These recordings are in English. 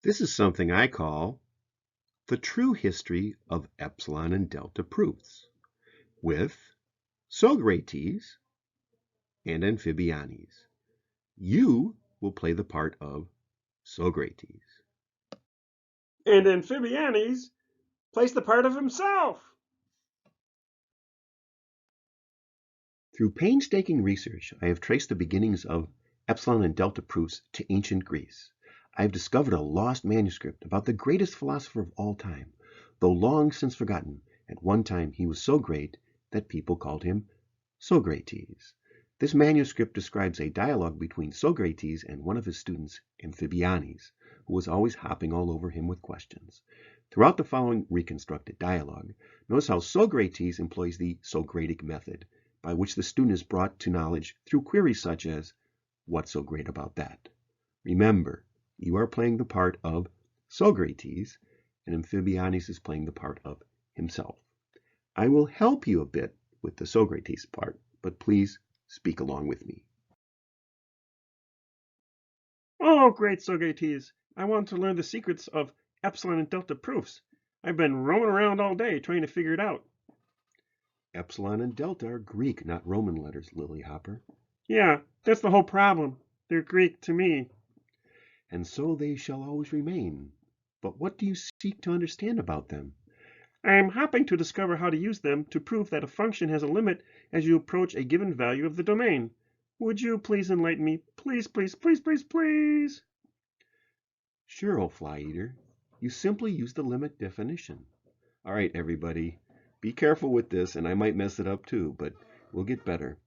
This is something I call the true history of epsilon and delta proofs with Socrates and Amphibianes. You will play the part of Socrates. And Amphibianes plays the part of himself. Through painstaking research, I have traced the beginnings of epsilon and delta proofs to ancient Greece. I have discovered a lost manuscript about the greatest philosopher of all time. Though long since forgotten, at one time he was so great that people called him Socrates. This manuscript describes a dialogue between Socrates and one of his students, Amphibianes, who was always hopping all over him with questions. Throughout the following reconstructed dialogue, notice how Socrates employs the Socratic method, by which the student is brought to knowledge through queries such as, "What's so great about that?" Remember, you are playing the part of Socrates, and Amphibianes is playing the part of himself. I will help you a bit with the Socrates part, but please speak along with me. Oh, great Socrates! I want to learn the secrets of epsilon and delta proofs. I've been roaming around all day trying to figure it out. Epsilon and delta are Greek, not Roman letters, Lilyhopper. Yeah, that's the whole problem. They're Greek to me. And so they shall always remain. But what do you seek to understand about them? I am hoping to discover how to use them to prove that a function has a limit as you approach a given value of the domain. Would you please enlighten me? Please, please, please, please, please. Sure, old fly eater. You simply use the limit definition. All right, everybody. Be careful with this, and I might mess it up too, but we'll get better.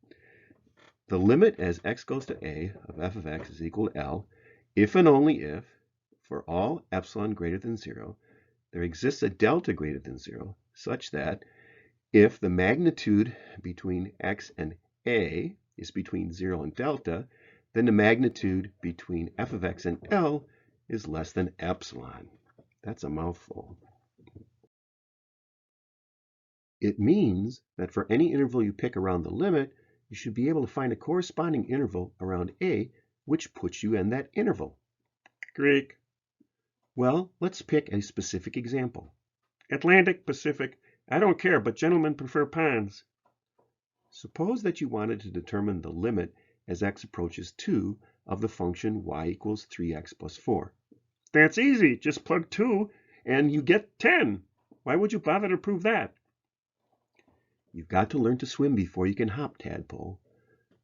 The limit as x goes to a of f of x is equal to L if and only if, for all epsilon greater than 0, there exists a delta greater than 0, such that if the magnitude between x and a is between 0 and delta, then the magnitude between f of x and L is less than epsilon. That's a mouthful. It means that for any interval you pick around the limit, you should be able to find a corresponding interval around a, which puts you in that interval. Greek. Well, let's pick a specific example. Atlantic, Pacific. I don't care, but gentlemen prefer ponds. Suppose that you wanted to determine the limit as x approaches 2 of the function y equals 3x plus 4. That's easy. Just plug 2 and you get 10. Why would you bother to prove that? You've got to learn to swim before you can hop, tadpole.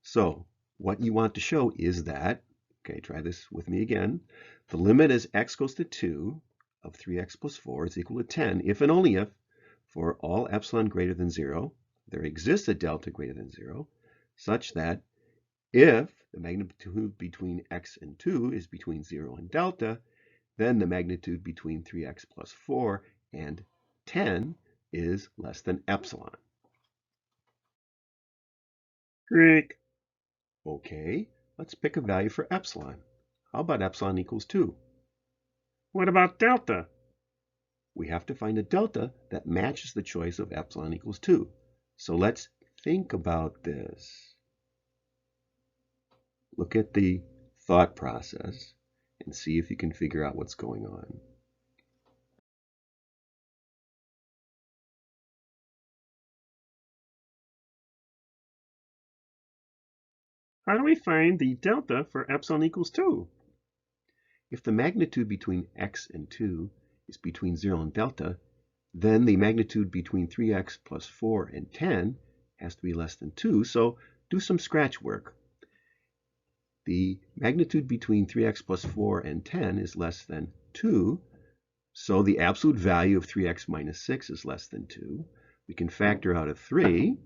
So, what you want to show is that, okay, try this with me again, the limit as x goes to 2 of 3x plus 4 is equal to 10 if and only if, for all epsilon greater than 0, there exists a delta greater than 0, such that if the magnitude between x and 2 is between 0 and delta, then the magnitude between 3x plus 4 and 10 is less than epsilon. Greek. Okay, let's pick a value for epsilon. How about epsilon equals 2? What about delta? We have to find a delta that matches the choice of epsilon equals 2. So let's think about this. Look at the thought process and see if you can figure out what's going on. How do we find the delta for epsilon equals 2? If the magnitude between x and 2 is between 0 and delta, then the magnitude between 3x plus 4 and 10 has to be less than 2, so do some scratch work. The magnitude between 3x plus 4 and 10 is less than 2, so the absolute value of 3x minus 6 is less than 2. We can factor out a 3,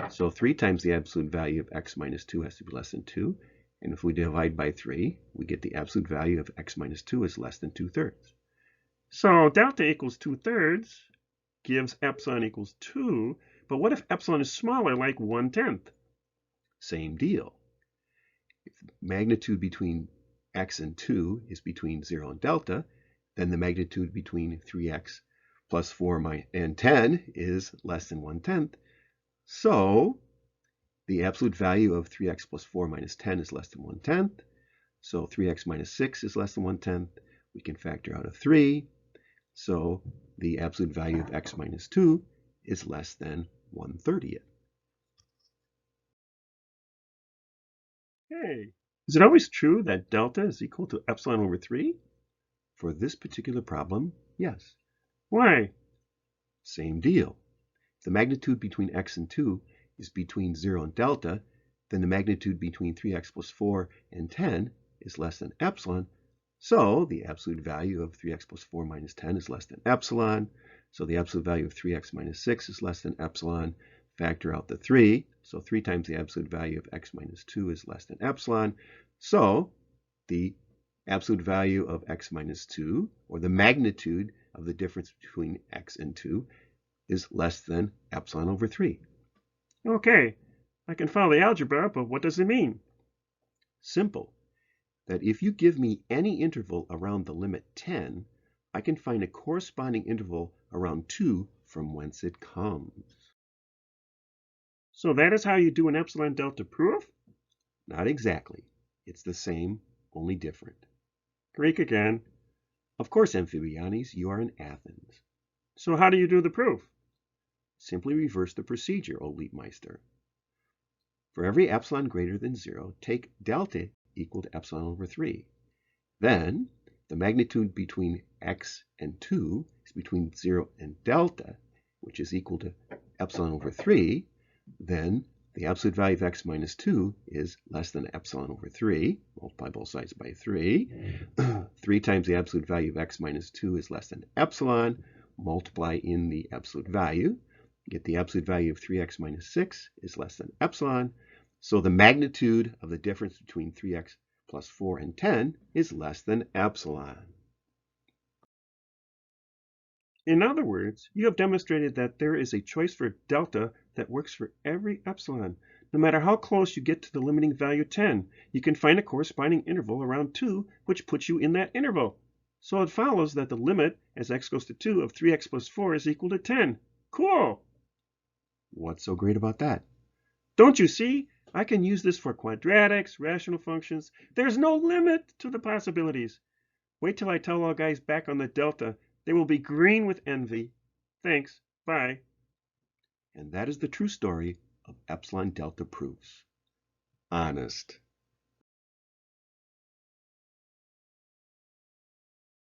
so 3 times the absolute value of x minus 2 has to be less than 2. And if we divide by 3, we get the absolute value of x minus 2 is less than 2/3. So delta equals 2/3 gives epsilon equals 2, but what if epsilon is smaller, like 1/10? Same deal. If the magnitude between x and 2 is between 0 and delta, then the magnitude between 3x plus 4 and 10 is less than 1/10. So the absolute value of 3x plus 4 minus 10 is less than 1/10. So 3x minus 6 is less than 1/10. We can factor out a 3. So the absolute value of x minus 2 is less than 1/30th. Hey, is it always true that delta is equal to epsilon over 3? For this particular problem, yes. Why? Same deal. If the magnitude between x and 2 is between 0 and delta, then the magnitude between 3x plus 4 and 10 is less than epsilon. So the absolute value of 3x plus 4 minus 10 is less than epsilon. So the absolute value of 3x minus 6 is less than epsilon. Factor out the 3. So 3 times the absolute value of x minus 2 is less than epsilon. So the absolute value of x minus 2, or the magnitude of the difference between x and 2, is less than epsilon over 3. Okay, I can follow the algebra, but what does it mean? Simple. That if you give me any interval around the limit 10, I can find a corresponding interval around 2 from whence it comes. So that is how you do an epsilon delta proof? Not exactly. It's the same, only different. Greek again. Of course, Amphibianes, you are in Athens. So how do you do the proof? Simply reverse the procedure, O Leapmeister. For every epsilon greater than 0, take delta equal to epsilon over 3. Then, the magnitude between x and 2 is between 0 and delta, which is equal to epsilon over 3. Then, the absolute value of x minus 2 is less than epsilon over 3. Multiply both sides by 3. 3 times the absolute value of x minus 2 is less than epsilon. Multiply in the absolute value. Get the absolute value of 3x minus 6 is less than epsilon. So the magnitude of the difference between 3x plus 4 and 10 is less than epsilon. In other words, you have demonstrated that there is a choice for delta that works for every epsilon. No matter how close you get to the limiting value 10, you can find a corresponding interval around 2, which puts you in that interval. So it follows that the limit, as x goes to 2, of 3x plus 4 is equal to 10. Cool! What's so great about that? Don't you see? I can use this for quadratics, rational functions. There's no limit to the possibilities. Wait till I tell all guys back on the delta. They will be green with envy. Thanks. Bye. And that is the true story of epsilon delta proofs. Honest.